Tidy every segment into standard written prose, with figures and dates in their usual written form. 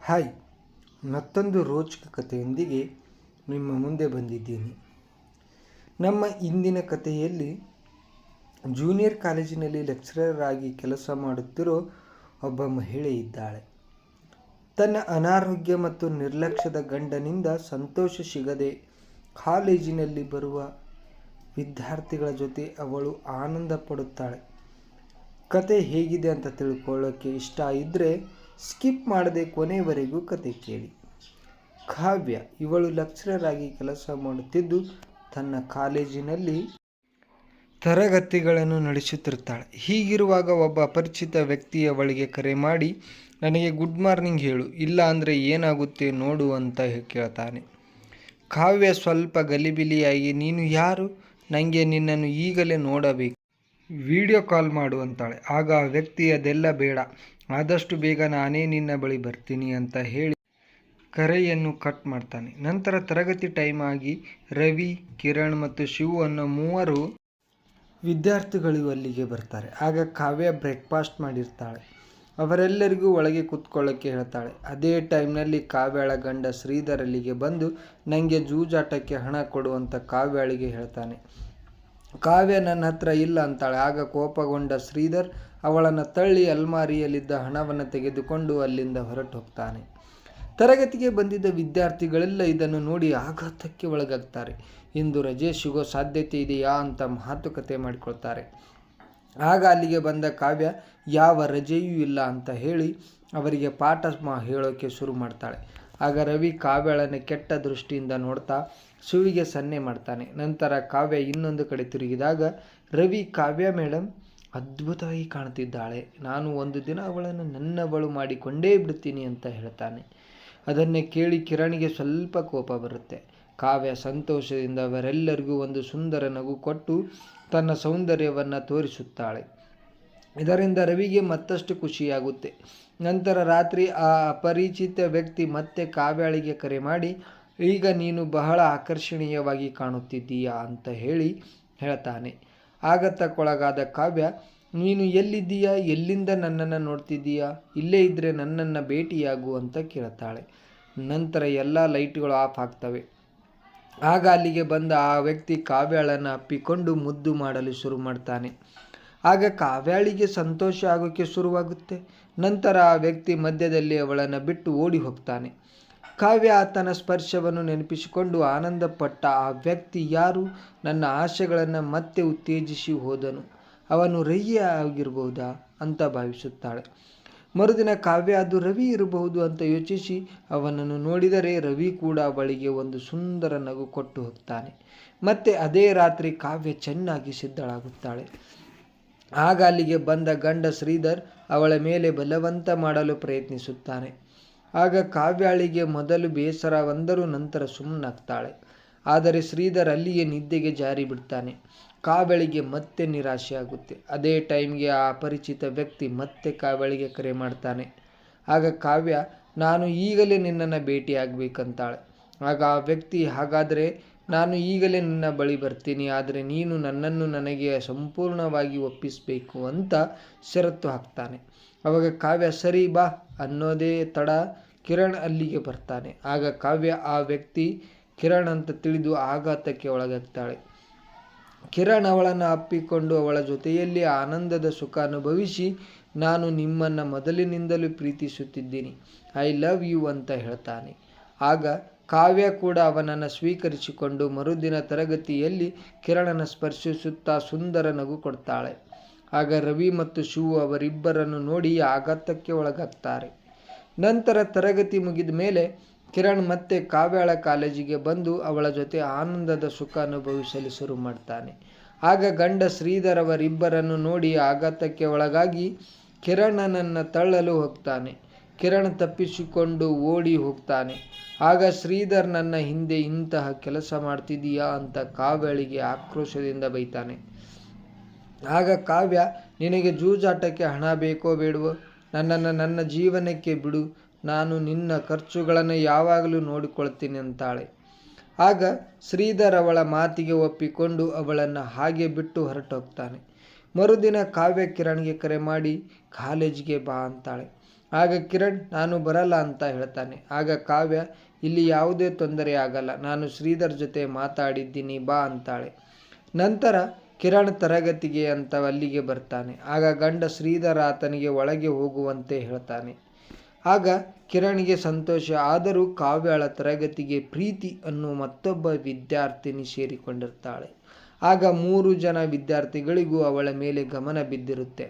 Hi, ಮತ್ತೊಂದು ರೋಚಕ ಕಥೆಯೊಂದಿಗೆ ನಿಮ್ಮ ಮುಂದೆ ಬಂದಿದ್ದೀನಿ. ನಮ್ಮ ಇಂದಿನ ಕಥೆಯಲ್ಲಿ ಜೂನಿಯರ್ ಕಾಲೇಜಿನಲ್ಲಿ ಲೆಕ್ಚರರ್ ಆಗಿ ಕೆಲಸ ಮಾಡುತ್ತಿರೋ ಒಬ್ಬ ಮಹಿಳೆ ಇದ್ದಾಳೆ. ತನ್ನ ಅನಾರೋಗ್ಯ ಮತ್ತು ನಿರ್ಲಕ್ಷ್ಯದ ಗಂಡನಿಂದ ಸಂತೋಷ ಸಿಗದೆ ಕಾಲೇಜಿನಲ್ಲಿ ಬರುವ ವಿದ್ಯಾರ್ಥಿಗಳ ಜೊತೆ ಅವಳು ಆನಂದ ಪಡುತ್ತಾಳೆ. ಕತೆ ಹೇಗಿದೆ ಅಂತ ತಿಳ್ಕೊಳ್ಳೋಕ್ಕೆ ಇಷ್ಟ ಇದ್ದರೆ ಸ್ಕಿಪ್ ಮಾಡದೆ ಕೊನೆಯವರೆಗೂ ಕತೆ ಕೇಳಿ. ಕಾವ್ಯ ಇವಳು ಲೆಕ್ಚರರ್ ಆಗಿ ಕೆಲಸ ಮಾಡುತ್ತಿದ್ದು ತನ್ನ ಕಾಲೇಜಿನಲ್ಲಿ ತರಗತಿಗಳನ್ನು ನಡೆಸುತ್ತಿರ್ತಾಳೆ. ಹೀಗಿರುವಾಗ ಒಬ್ಬ ಅಪರಿಚಿತ ವ್ಯಕ್ತಿ ಅವಳಿಗೆ ಕರೆ ಮಾಡಿ, ನನಗೆ ಗುಡ್ ಮಾರ್ನಿಂಗ್ ಹೇಳು, ಇಲ್ಲ ಅಂದರೆ ಏನಾಗುತ್ತೆ ನೋಡು ಅಂತ ಕೇಳ್ತಾನೆ. ಕಾವ್ಯ ಸ್ವಲ್ಪ ಗಲಿಬಿಲಿಯಾಗಿ, ನೀನು ಯಾರು? ನನಗೆ ನಿನ್ನನ್ನು ಈಗಲೇ ನೋಡಬೇಕು, ವಿಡಿಯೋ ಕಾಲ್ ಮಾಡು ಅಂತಾಳೆ. ಆಗ ಆ ವ್ಯಕ್ತಿ, ಅದೆಲ್ಲ ಬೇಡ, ಆದಷ್ಟು ಬೇಗ ನಾನೇ ನಿನ್ನ ಬಳಿ ಬರ್ತೀನಿ ಅಂತ ಹೇಳಿ ಕರೆಯನ್ನು ಕಟ್ ಮಾಡ್ತಾನೆ. ನಂತರ ತರಗತಿ ಟೈಮ್ ಆಗಿ ರವಿ, ಕಿರಣ್ ಮತ್ತು ಶಿವು ಅನ್ನೋ 3 ವಿದ್ಯಾರ್ಥಿಗಳು ಅಲ್ಲಿಗೆ ಬರ್ತಾರೆ. ಆಗ ಕಾವ್ಯ ಬ್ರೇಕ್ಫಾಸ್ಟ್ ಮಾಡಿರ್ತಾಳೆ. ಅವರೆಲ್ಲರಿಗೂ ಒಳಗೆ ಕೂತ್ಕೊಳ್ಳೋಕ್ಕೆ ಹೇಳ್ತಾಳೆ. ಅದೇ ಟೈಮ್ನಲ್ಲಿ ಕಾವ್ಯಳ ಗಂಡ ಶ್ರೀಧರ್ ಅಲ್ಲಿಗೆ ಬಂದು ನನಗೆ ಜೂಜಾಟಕ್ಕೆ ಹಣ ಕೊಡು ಅಂತ ಕಾವ್ಯಳಿಗೆ ಹೇಳ್ತಾನೆ. ಕಾವ್ಯ ನನ್ನ ಹತ್ರ ಇಲ್ಲ ಅಂತಾಳೆ. ಆಗ ಕೋಪಗೊಂಡ ಶ್ರೀಧರ್ ಅವಳನ್ನು ತಳ್ಳಿ ಅಲ್ಮಾರಿಯಲ್ಲಿದ್ದ ಹಣವನ್ನು ತೆಗೆದುಕೊಂಡು ಅಲ್ಲಿಂದ ಹೊರಟು ಹೋಗ್ತಾನೆ. ತರಗತಿಗೆ ಬಂದಿದ್ದ ವಿದ್ಯಾರ್ಥಿಗಳೆಲ್ಲ ಇದನ್ನು ನೋಡಿ ಆಘಾತಕ್ಕೆ ಒಳಗಾಗ್ತಾರೆ. ಇಂದು ರಜೆ ಸಿಗೋ ಸಾಧ್ಯತೆ ಇದೆಯಾ ಅಂತ ಮಾತುಕತೆ ಮಾಡಿಕೊಳ್ತಾರೆ. ಆಗ ಅಲ್ಲಿಗೆ ಬಂದ ಕಾವ್ಯ ಯಾವ ರಜೆಯೂ ಇಲ್ಲ ಅಂತ ಹೇಳಿ ಅವರಿಗೆ ಪಾಠ ಹೇಳೋಕ್ಕೆ ಶುರು ಮಾಡ್ತಾಳೆ. ಆಗ ರವಿ ಕಾವ್ಯಳನ್ನು ಕೆಟ್ಟ ದೃಷ್ಟಿಯಿಂದ ನೋಡ್ತಾ ಶಿವಿಗೆ ಸನ್ನೆ ಮಾಡ್ತಾನೆ. ನಂತರ ಕಾವ್ಯ ಇನ್ನೊಂದು ಕಡೆ ತಿರುಗಿದಾಗ ರವಿ, ಕಾವ್ಯ ಮೇಡಮ್ ಅದ್ಭುತವಾಗಿ ಕಾಣ್ತಿದ್ದಾಳೆ, ನಾನು ಒಂದು ದಿನ ಅವಳನ್ನು ನನ್ನವಳು ಮಾಡಿಕೊಂಡೇ ಬಿಡ್ತೀನಿ ಅಂತ ಹೇಳ್ತಾನೆ. ಅದನ್ನೇ ಕೇಳಿ ಕಿರಣ್ಗೆ ಸ್ವಲ್ಪ ಕೋಪ ಬರುತ್ತೆ. ಕಾವ್ಯ ಸಂತೋಷದಿಂದ ಅವರೆಲ್ಲರಿಗೂ ಒಂದು ಸುಂದರ ನಗು ಕೊಟ್ಟು ತನ್ನ ಸೌಂದರ್ಯವನ್ನು ತೋರಿಸುತ್ತಾಳೆ. ಇದರಿಂದ ರವಿಗೆ ಮತ್ತಷ್ಟು ಖುಷಿಯಾಗುತ್ತೆ. ನಂತರ ರಾತ್ರಿ ಆ ಅಪರಿಚಿತ ವ್ಯಕ್ತಿ ಮತ್ತೆ ಕಾವ್ಯಳಿಗೆ ಕರೆ ಮಾಡಿ, ಈಗ ನೀನು ಬಹಳ ಆಕರ್ಷಣೀಯವಾಗಿ ಕಾಣುತ್ತಿದ್ದೀಯಾ ಅಂತ ಹೇಳ್ತಾನೆ. ಆಘಾತಕ್ಕೊಳಗಾದ ಕಾವ್ಯ, ನೀನು ಎಲ್ಲಿದ್ದೀಯಾ, ಎಲ್ಲಿಂದ ನನ್ನನ್ನು ನೋಡ್ತಿದ್ದೀಯಾ, ಇಲ್ಲೇ ಇದ್ದರೆ ನನ್ನನ್ನು ಭೇಟಿಯಾಗು ಅಂತ ಕೇಳ್ತಾಳೆ. ನಂತರ ಎಲ್ಲ ಲೈಟ್ಗಳು ಆಫ್ ಆಗ್ತವೆ. ಆಗ ಅಲ್ಲಿಗೆ ಬಂದ ಆ ವ್ಯಕ್ತಿ ಕಾವ್ಯಳನ್ನು ಅಪ್ಪಿಕೊಂಡು ಮುದ್ದು ಮಾಡಲು ಶುರು ಮಾಡ್ತಾನೆ. ಆಗ ಕಾವ್ಯಳಿಗೆ ಸಂತೋಷ ಆಗೋಕ್ಕೆ ಶುರುವಾಗುತ್ತೆ. ನಂತರ ಆ ವ್ಯಕ್ತಿ ಮಧ್ಯದಲ್ಲಿ ಅವಳನ್ನು ಬಿಟ್ಟು ಓಡಿ ಹೋಗ್ತಾನೆ. ಕಾವ್ಯ ಆತನ ಸ್ಪರ್ಶವನ್ನು ನೆನಪಿಸಿಕೊಂಡು ಆನಂದ ಪಟ್ಟ. ಆ ವ್ಯಕ್ತಿ ಯಾರು? ನನ್ನ ಆಶೆಗಳನ್ನು ಮತ್ತೆ ಉತ್ತೇಜಿಸಿ ಹೋದನು, ಅವನು ರವಿ ಆಗಿರಬಹುದಾ ಅಂತ ಭಾವಿಸುತ್ತಾಳೆ. ಮರುದಿನ ಕಾವ್ಯ ಅದು ರವಿ ಇರಬಹುದು ಅಂತ ಯೋಚಿಸಿ ಅವನನ್ನು ನೋಡಿದರೆ ರವಿ ಕೂಡ ಅವಳಿಗೆ ಒಂದು ಸುಂದರ ನಗು ಕೊಟ್ಟು ಹೋಗ್ತಾನೆ. ಮತ್ತೆ ಅದೇ ರಾತ್ರಿ ಕಾವ್ಯ ಚೆನ್ನಾಗಿ ಸಿದ್ಧಳಾಗುತ್ತಾಳೆ. ಆಗ ಅಲ್ಲಿಗೆ ಬಂದ ಗಂಡ ಶ್ರೀಧರ್ ಅವಳ ಮೇಲೆ ಬಲವಂತ ಮಾಡಲು ಪ್ರಯತ್ನಿಸುತ್ತಾನೆ. ಆಗ ಕಾವ್ಯಳಿಗೆ ಮೊದಲು ಬೇಸರ ಬಂದರೂ ನಂತರ ಸುಮ್ಮನಾಗ್ತಾಳೆ. ಆದರೆ ಶ್ರೀಧರ್ ಅಲ್ಲಿಯೇ ನಿದ್ದೆಗೆ ಜಾರಿ ಬಿಡ್ತಾನೆ. ಕಾವ್ಯಳಿಗೆ ಮತ್ತೆ ನಿರಾಶೆ ಆಗುತ್ತೆ. ಅದೇ ಟೈಮ್ಗೆ ಆ ಅಪರಿಚಿತ ವ್ಯಕ್ತಿ ಮತ್ತೆ ಕಾವ್ಯಳಿಗೆ ಕರೆ ಮಾಡ್ತಾನೆ. ಆಗ ಕಾವ್ಯ, ನಾನು ಈಗಲೇ ನಿನ್ನನ್ನು ಭೇಟಿ ಆಗಬೇಕಂತಾಳೆ. ಆಗ ಆ ವ್ಯಕ್ತಿ, ಹಾಗಾದರೆ ನಾನು ಈಗಲೇ ನಿನ್ನ ಬಳಿ ಬರ್ತೀನಿ, ಆದರೆ ನೀನು ನನ್ನನ್ನು ನನಗೆ ಸಂಪೂರ್ಣವಾಗಿ ಒಪ್ಪಿಸಬೇಕು ಅಂತ ಷರತ್ತು ಹಾಕ್ತಾನೆ. ಆವಾಗ ಕಾವ್ಯ, ಸರಿ ಬಾ ಅನ್ನೋದೇ ತಡ ಕಿರಣ್ ಅಲ್ಲಿಗೆ ಬರ್ತಾನೆ. ಆಗ ಕಾವ್ಯ ಆ ವ್ಯಕ್ತಿ ಕಿರಣ್ ಅಂತ ತಿಳಿದು ಆಘಾತಕ್ಕೆ ಒಳಗಾಗ್ತಾಳೆ. ಕಿರಣ್ ಅವಳನ್ನು ಅಪ್ಪಿಕೊಂಡು ಅವಳ ಜೊತೆಯಲ್ಲಿ ಆನಂದದ ಸುಖ ಅನುಭವಿಸಿ, ನಾನು ನಿಮ್ಮನ್ನು ಮೊದಲಿನಿಂದಲೂ ಪ್ರೀತಿಸುತ್ತಿದ್ದೀನಿ, ಐ ಲವ್ ಯು ಅಂತ ಹೇಳ್ತಾನೆ. ಆಗ ಕಾವ್ಯ ಕೂಡ ಅವನನ್ನು ಸ್ವೀಕರಿಸಿಕೊಂಡು ಮರುದಿನ ತರಗತಿಯಲ್ಲಿ ಕಿರಣನ ಸ್ಪರ್ಶಿಸುತ್ತಾ ಸುಂದರ ನಗು ಕೊಡ್ತಾಳೆ. ಆಗ ರವಿ ಮತ್ತು ಶಿವು ಅವರಿಬ್ಬರನ್ನು ನೋಡಿ ಆಘಾತಕ್ಕೆ ಒಳಗಾಗ್ತಾರೆ. ನಂತರ ತರಗತಿ ಮುಗಿದ ಮೇಲೆ ಕಿರಣ್ ಮತ್ತೆ ಕಾವ್ಯಳ ಕಾಲೇಜಿಗೆ ಬಂದು ಅವಳ ಜೊತೆ ಆನಂದದ ಸುಖ ಅನುಭವಿಸಲು ಶುರು ಮಾಡ್ತಾನೆ. ಆಗ ಗಂಡ ಶ್ರೀಧರ್ ಅವರಿಬ್ಬರನ್ನು ನೋಡಿ ಆಘಾತಕ್ಕೆ ಒಳಗಾಗಿ ಕಿರಣನನ್ನು ತಳ್ಳಲು ಹೋಗ್ತಾನೆ. ಕಿರಣ್ ತಪ್ಪಿಸಿಕೊಂಡು ಓಡಿ ಹೋಗ್ತಾನೆ. ಆಗ ಶ್ರೀಧರ್, ನನ್ನ ಹಿಂದೆ ಇಂತಹ ಕೆಲಸ ಮಾಡ್ತಿದೀಯಾ ಅಂತ ಕಾವ್ಯಳಿಗೆ ಆಕ್ರೋಶದಿಂದ ಬೈತಾನೆ. ಆಗ ಕಾವ್ಯ, ನಿನಗೆ ಜೂಜಾಟಕ್ಕೆ ಹಣ ಬೇಕೋ ಬೇಡವೋ, ನನ್ನನ್ನು ನನ್ನ ಜೀವನಕ್ಕೆ ಬಿಡು, ನಾನು ನಿನ್ನ ಖರ್ಚುಗಳನ್ನು ಯಾವಾಗಲೂ ನೋಡಿಕೊಳ್ತೀನಿ ಅಂತಾಳೆ. ಆಗ ಶ್ರೀಧರ್ ಅವಳ ಮಾತಿಗೆ ಒಪ್ಪಿಕೊಂಡು ಅವಳನ್ನು ಹಾಗೆ ಬಿಟ್ಟು ಹೊರಟೋಗ್ತಾನೆ. ಮರುದಿನ ಕಾವ್ಯ ಕಿರಣ್ಗೆ ಕರೆ ಮಾಡಿ ಕಾಲೇಜಿಗೆ ಬಾ ಅಂತಾಳೆ. ಆಗ ಕಿರಣ್ ನಾನು ಬರಲ್ಲ ಅಂತ ಹೇಳ್ತಾನೆ. ಆಗ ಕಾವ್ಯ ಇಲ್ಲಿ ಯಾವುದೇ ತೊಂದರೆ ಆಗಲ್ಲ, ನಾನು ಶ್ರೀಧರ್ ಜೊತೆ ಮಾತಾಡಿದ್ದೀನಿ ಬಾ ಅಂತಾಳೆ. ನಂತರ ಕಿರಣ್ ತರಗತಿಗೆ ಅಂತ ಅಲ್ಲಿಗೆ ಬರ್ತಾನೆ. ಆಗ ಗಂಡ ಶ್ರೀಧರ್ ಆತನಿಗೆ ಒಳಗೆ ಹೋಗುವಂತೆ ಹೇಳ್ತಾನೆ. ಆಗ ಕಿರಣ್ಗೆ ಸಂತೋಷ. ಆದರೂ ಕಾವ್ಯಳ ತರಗತಿಗೆ ಪ್ರೀತಿ ಅನ್ನೋ ಮತ್ತೊಬ್ಬ ವಿದ್ಯಾರ್ಥಿನಿ ಸೇರಿಕೊಂಡಿರ್ತಾಳೆ. ಆಗ 3 ಜನ ವಿದ್ಯಾರ್ಥಿಗಳಿಗೂ ಅವಳ ಮೇಲೆ ಗಮನ ಬಿದ್ದಿರುತ್ತೆ.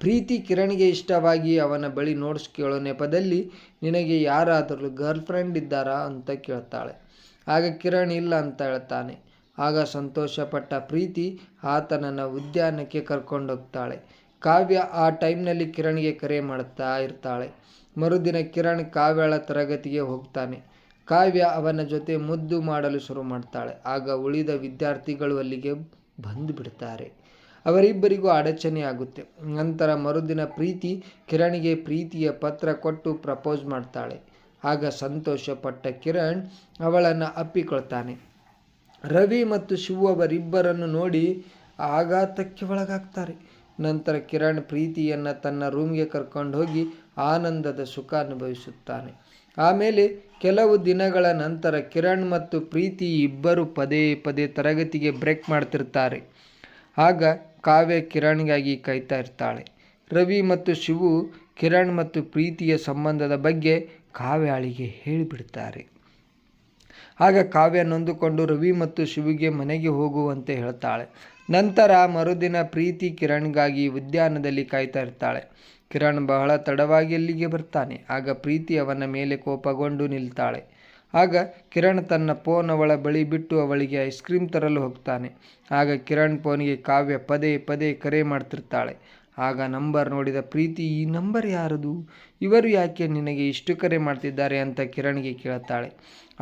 ಪ್ರೀತಿ ಕಿರಣ್ಗೆ ಇಷ್ಟವಾಗಿ ಅವನ ಬಳಿ ನೋಟ್ಸ್ ಕೇಳೋ ನೆಪದಲ್ಲಿ ನಿನಗೆ ಯಾರಾದರೂ ಗರ್ಲ್ ಫ್ರೆಂಡ್ ಇದ್ದಾರಾ ಅಂತ ಕೇಳ್ತಾಳೆ. ಆಗ ಕಿರಣ್ ಇಲ್ಲ ಅಂತ ಹೇಳ್ತಾನೆ. ಆಗ ಸಂತೋಷಪಟ್ಟ ಪ್ರೀತಿ ಆತನನ್ನು ಉದ್ಯಾನಕ್ಕೆ ಕರ್ಕೊಂಡೋಗ್ತಾಳೆ. ಕಾವ್ಯ ಆ ಟೈಮ್ನಲ್ಲಿ ಕಿರಣ್ಗೆ ಕರೆ ಮಾಡ್ತಾ ಇರ್ತಾಳೆ. ಮರುದಿನ ಕಿರಣ್ ಕಾವ್ಯಳ ತರಗತಿಗೆ ಹೋಗ್ತಾನೆ. ಕಾವ್ಯ ಅವನ ಜೊತೆ ಮುದ್ದು ಮಾಡಲು ಶುರು ಮಾಡ್ತಾಳೆ. ಆಗ ಉಳಿದ ವಿದ್ಯಾರ್ಥಿಗಳು ಅಲ್ಲಿಗೆ ಬಂದು ಬಿಡ್ತಾರೆ. ಅವರಿಬ್ಬರಿಗೂ ಅಡಚಣೆ ಆಗುತ್ತೆ. ನಂತರ ಮರುದಿನ ಪ್ರೀತಿ ಕಿರಣ್ಗೆ ಪ್ರೀತಿಯ ಪತ್ರ ಕೊಟ್ಟು ಪ್ರಪೋಸ್ ಮಾಡ್ತಾಳೆ. ಆಗ ಸಂತೋಷಪಟ್ಟ ಕಿರಣ್ ಅವಳನ್ನು ಅಪ್ಪಿಕೊಳ್ತಾನೆ. ರವಿ ಮತ್ತು ಶಿವು ಅವರಿಬ್ಬರನ್ನು ನೋಡಿ ಆಘಾತಕ್ಕೆ ಒಳಗಾಗ್ತಾರೆ. ನಂತರ ಕಿರಣ್ ಪ್ರೀತಿಯನ್ನು ತನ್ನ ರೂಮ್ಗೆ ಕರ್ಕೊಂಡು ಹೋಗಿ ಆನಂದದ ಸುಖ ಅನುಭವಿಸುತ್ತಾನೆ. ಆಮೇಲೆ ಕೆಲವು ದಿನಗಳ ನಂತರ ಕಿರಣ್ ಮತ್ತು ಪ್ರೀತಿ ಇಬ್ಬರು ಪದೇ ಪದೇ ತರಗತಿಗೆ ಬ್ರೇಕ್ ಮಾಡ್ತಿರ್ತಾರೆ. ಆಗ ಕಾವ್ಯ ಕಿರಣ್ಗಾಗಿ ಕಾಯ್ತಾ ಇರ್ತಾಳೆ. ರವಿ ಮತ್ತು ಶಿವು ಕಿರಣ್ ಮತ್ತು ಪ್ರೀತಿಯ ಸಂಬಂಧದ ಬಗ್ಗೆ ಕಾವ್ಯಾಳಿಗೆ ಹೇಳಿಬಿಡ್ತಾರೆ. ಆಗ ಕಾವ್ಯ ನೊಂದುಕೊಂಡು ರವಿ ಮತ್ತು ಶಿವಿಗೆ ಮನೆಗೆ ಹೋಗುವಂತೆ ಹೇಳ್ತಾಳೆ. ನಂತರ ಮರುದಿನ ಪ್ರೀತಿ ಕಿರಣ್ಗಾಗಿ ಉದ್ಯಾನದಲ್ಲಿ ಕಾಯ್ತಾ ಇರ್ತಾಳೆ. ಕಿರಣ್ ಬಹಳ ತಡವಾಗಿ ಅಲ್ಲಿಗೆ ಬರ್ತಾನೆ. ಆಗ ಪ್ರೀತಿ ಅವನ ಮೇಲೆ ಕೋಪಗೊಂಡು ನಿಲ್ತಾಳೆ. ಆಗ ಕಿರಣ್ ತನ್ನ ಫೋನ್ ಅವಳ ಬಳಿ ಬಿಟ್ಟು ಅವಳಿಗೆ ಐಸ್ ಕ್ರೀಮ್ ತರಲು ಹೋಗ್ತಾನೆ. ಆಗ ಕಿರಣ್ ಫೋನಿಗೆ ಕಾವ್ಯ ಪದೇ ಪದೇ ಕರೆ ಮಾಡ್ತಿರ್ತಾಳೆ. ಆಗ ನಂಬರ್ ನೋಡಿದ ಪ್ರೀತಿ ಈ ನಂಬರ್ ಯಾರದು, ಇವರು ಯಾಕೆ ನಿನಗೆ ಇಷ್ಟು ಕರೆ ಮಾಡ್ತಿದ್ದಾರೆ ಅಂತ ಕಿರಣ್ಗೆ ಕೇಳ್ತಾಳೆ.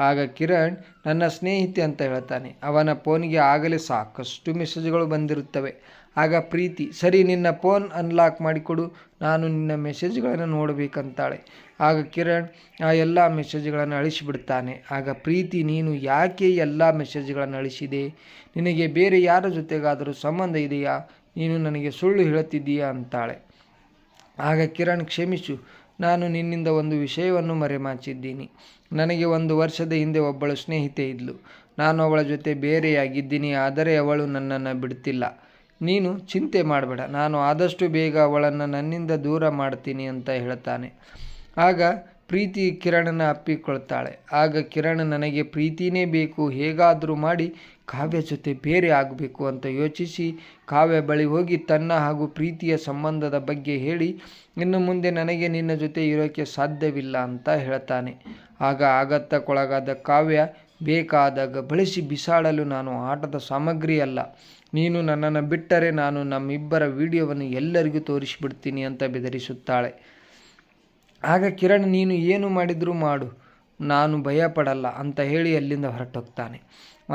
ಆಗ ಕಿರಣ್ ನನ್ನ ಸ್ನೇಹಿತೆ ಅಂತ ಹೇಳ್ತಾನೆ. ಅವನ ಫೋನಿಗೆ ಆಗಲೇ ಸಾಕಷ್ಟು ಮೆಸೇಜ್ಗಳು ಬಂದಿರುತ್ತವೆ. ಆಗ ಪ್ರೀತಿ ಸರಿ ನಿನ್ನ ಫೋನ್ ಅನ್ಲಾಕ್ ಮಾಡಿಕೊಡು, ನಾನು ನಿನ್ನ ಮೆಸೇಜ್ಗಳನ್ನು ನೋಡಬೇಕಂತಾಳೆ. ಆಗ ಕಿರಣ್ ಆ ಎಲ್ಲ ಮೆಸೇಜ್ಗಳನ್ನು ಅಳಿಸಿಬಿಡ್ತಾನೆ. ಆಗ ಪ್ರೀತಿ ನೀನು ಯಾಕೆ ಎಲ್ಲ ಮೆಸೇಜ್ಗಳನ್ನು ಅಳಿಸಿದೆ, ನಿನಗೆ ಬೇರೆ ಯಾರ ಜೊತೆಗಾದರೂ ಸಂಬಂಧ ಇದೆಯಾ, ನೀನು ನನಗೆ ಸುಳ್ಳು ಹೇಳುತ್ತಿದ್ದೀಯಾ ಅಂತಾಳೆ. ಆಗ ಕಿರಣ್ ಕ್ಷಮಿಸು, ನಾನು ನಿನ್ನಿಂದ ಒಂದು ವಿಷಯವನ್ನು ಮರೆಮಾಚಿದ್ದೀನಿ. ನನಗೆ 1 ವರ್ಷದ ಹಿಂದೆ ಒಬ್ಬಳು ಸ್ನೇಹಿತೆ ಇದ್ಲು. ನಾನು ಅವಳ ಜೊತೆ ಬೇರೆಯಾಗಿದ್ದೀನಿ, ಆದರೆ ಅವಳು ನನ್ನನ್ನು ಬಿಡ್ತಿಲ್ಲ. ನೀನು ಚಿಂತೆ ಮಾಡಬೇಡ, ನಾನು ಆದಷ್ಟು ಬೇಗ ಅವಳನ್ನು ನನ್ನಿಂದ ದೂರ ಮಾಡ್ತೀನಿ ಅಂತ ಹೇಳ್ತಾನೆ. ಆಗ ಪ್ರೀತಿ ಕಿರಣನ ಅಪ್ಪಿಕೊಳ್ತಾಳೆ. ಆಗ ಕಿರಣ್ ನನಗೆ ಪ್ರೀತಿನೇ ಬೇಕು, ಹೇಗಾದರೂ ಮಾಡಿ ಕಾವ್ಯ ಜೊತೆ ಬೇರೆ ಆಗಬೇಕು ಅಂತ ಯೋಚಿಸಿ ಕಾವ್ಯ ಬಳಿ ಹೋಗಿ ತನ್ನ ಹಾಗೂ ಪ್ರೀತಿಯ ಸಂಬಂಧದ ಬಗ್ಗೆ ಹೇಳಿ ಇನ್ನು ಮುಂದೆ ನನಗೆ ನಿನ್ನ ಜೊತೆ ಇರೋಕ್ಕೆ ಸಾಧ್ಯವಿಲ್ಲ ಅಂತ ಹೇಳ್ತಾನೆ. ಆಗ ಆಘಾತಕ್ಕೊಳಗಾದ ಕಾವ್ಯ ಬೇಕಾದಾಗ ಬಳಸಿ ಬಿಸಾಡಲು ನಾನು ಆಟದ ಸಾಮಗ್ರಿ ಅಲ್ಲ, ನೀನು ನನ್ನನ್ನು ಬಿಟ್ಟರೆ ನಾನು ನಮ್ಮಿಬ್ಬರ ವಿಡಿಯೋವನ್ನು ಎಲ್ಲರಿಗೂ ತೋರಿಸಿಬಿಡ್ತೀನಿ ಅಂತ ಬೆದರಿಸುತ್ತಾಳೆ. ಆಗ ಕಿರಣ್ ನೀನು ಏನು ಮಾಡಿದರೂ ಮಾಡು, ನಾನು ಭಯಪಡಲ್ಲ ಅಂತ ಹೇಳಿ ಅಲ್ಲಿಂದ ಹೊರಟೋಗ್ತಾನೆ.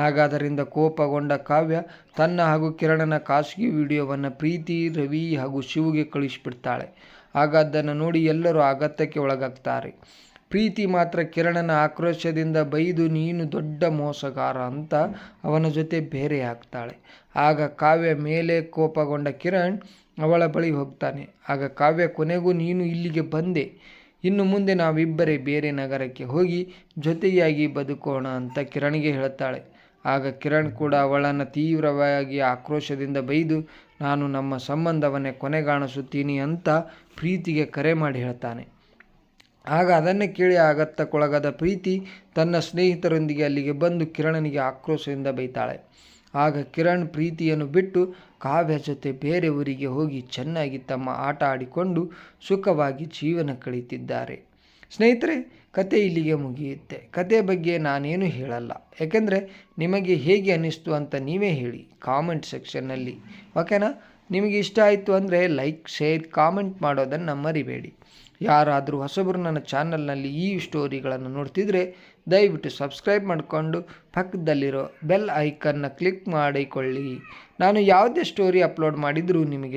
ಆಗ ಅದರಿಂದ ಕೋಪಗೊಂಡ ಕಾವ್ಯ ತನ್ನ ಹಾಗೂ ಕಿರಣನ ಖಾಸಗಿ ವಿಡಿಯೋವನ್ನು ಪ್ರೀತಿ, ರವಿ ಹಾಗೂ ಶಿವುಗೆ ಕಳಿಸಿಬಿಡ್ತಾಳೆ. ಆಗ ಅದನ್ನು ನೋಡಿ ಎಲ್ಲರೂ ಆಘಾತಕ್ಕೆ ಒಳಗಾಗ್ತಾರೆ. ಪ್ರೀತಿ ಮಾತ್ರ ಕಿರಣನ ಆಕ್ರೋಶದಿಂದ ಬೈದು ನೀನು ದೊಡ್ಡ ಮೋಸಗಾರ ಅಂತ ಅವನ ಜೊತೆ ಬೇರೆ ಆಗ್ತಾಳೆ. ಆಗ ಕಾವ್ಯ ಮೇಲೆ ಕೋಪಗೊಂಡ ಕಿರಣ್ ಅವಳ ಬಳಿ ಹೋಗ್ತಾನೆ. ಆಗ ಕಾವ್ಯ ಕೊನೆಗೂ ನೀನು ಇಲ್ಲಿಗೆ ಬಂದೆ, ಇನ್ನು ಮುಂದೆ ನಾವಿಬ್ಬರೇ ಬೇರೆ ನಗರಕ್ಕೆ ಹೋಗಿ ಜೊತೆಯಾಗಿ ಬದುಕೋಣ ಅಂತ ಕಿರಣ್ಗೆ ಹೇಳ್ತಾಳೆ. ಆಗ ಕಿರಣ್ ಕೂಡ ಅವಳನ್ನು ತೀವ್ರವಾಗಿ ಆಕ್ರೋಶದಿಂದ ಬೈದು ನಾನು ನಮ್ಮ ಸಂಬಂಧವನ್ನೇ ಕೊನೆಗಾಣಿಸುತ್ತೀನಿ ಅಂತ ಪ್ರೀತಿಗೆ ಕರೆ ಮಾಡಿ ಹೇಳ್ತಾನೆ. ಆಗ ಅದನ್ನು ಕೇಳಿ ಆಘಾತಕ್ಕೊಳಗಾದ ಪ್ರೀತಿ ತನ್ನ ಸ್ನೇಹಿತರೊಂದಿಗೆ ಅಲ್ಲಿಗೆ ಬಂದು ಕಿರಣನಿಗೆ ಆಕ್ರೋಶದಿಂದ ಬೈತಾಳೆ. ಆಗ ಕಿರಣ್ ಪ್ರೀತಿಯನ್ನು ಬಿಟ್ಟು ಕಾವ್ಯ ಜೊತೆ ಬೇರೆ ಊರಿಗೆ ಹೋಗಿ ಚೆನ್ನಾಗಿ ತಮ್ಮ ಆಟ ಆಡಿಕೊಂಡು ಸುಖವಾಗಿ ಜೀವನ ಕಳೀತಿದ್ದಾರೆ. ಸ್ನೇಹಿತರೆ, ಕತೆ ಇಲ್ಲಿಗೆ ಮುಗಿಯುತ್ತೆ. ಕತೆ ಬಗ್ಗೆ ನಾನೇನು ಹೇಳಲ್ಲ, ಯಾಕೆಂದರೆ ನಿಮಗೆ ಹೇಗೆ ಅನ್ನಿಸ್ತು ಅಂತ ನೀವೇ ಹೇಳಿ ಕಾಮೆಂಟ್ ಸೆಕ್ಷನ್ನಲ್ಲಿ, ಓಕೆನಾ? ನಿಮಗೆ ಇಷ್ಟ ಆಯಿತು ಅಂದರೆ ಲೈಕ್, ಶೇರ್, ಕಾಮೆಂಟ್ ಮಾಡೋದನ್ನು ಮರಿಬೇಡಿ. ಯಾರಾದರೂ ಹೊಸಬರು ನನ್ನ ಚಾನಲ್ನಲ್ಲಿ ಈ ಸ್ಟೋರಿಗಳನ್ನು ನೋಡ್ತಿದ್ರೆ ದಯವಿಟ್ಟು ಸಬ್ಸ್ಕ್ರೈಬ್ ಮಾಡಿಕೊಂಡು ಪಕ್ಕದಲ್ಲಿರೋ ಬೆಲ್ ಐಕನ್ನ ಕ್ಲಿಕ್ ಮಾಡಿಕೊಳ್ಳಿ. ನಾನು ಯಾವುದೇ ಸ್ಟೋರಿ ಅಪ್ಲೋಡ್ ಮಾಡಿದರೂ ನಿಮಗೆ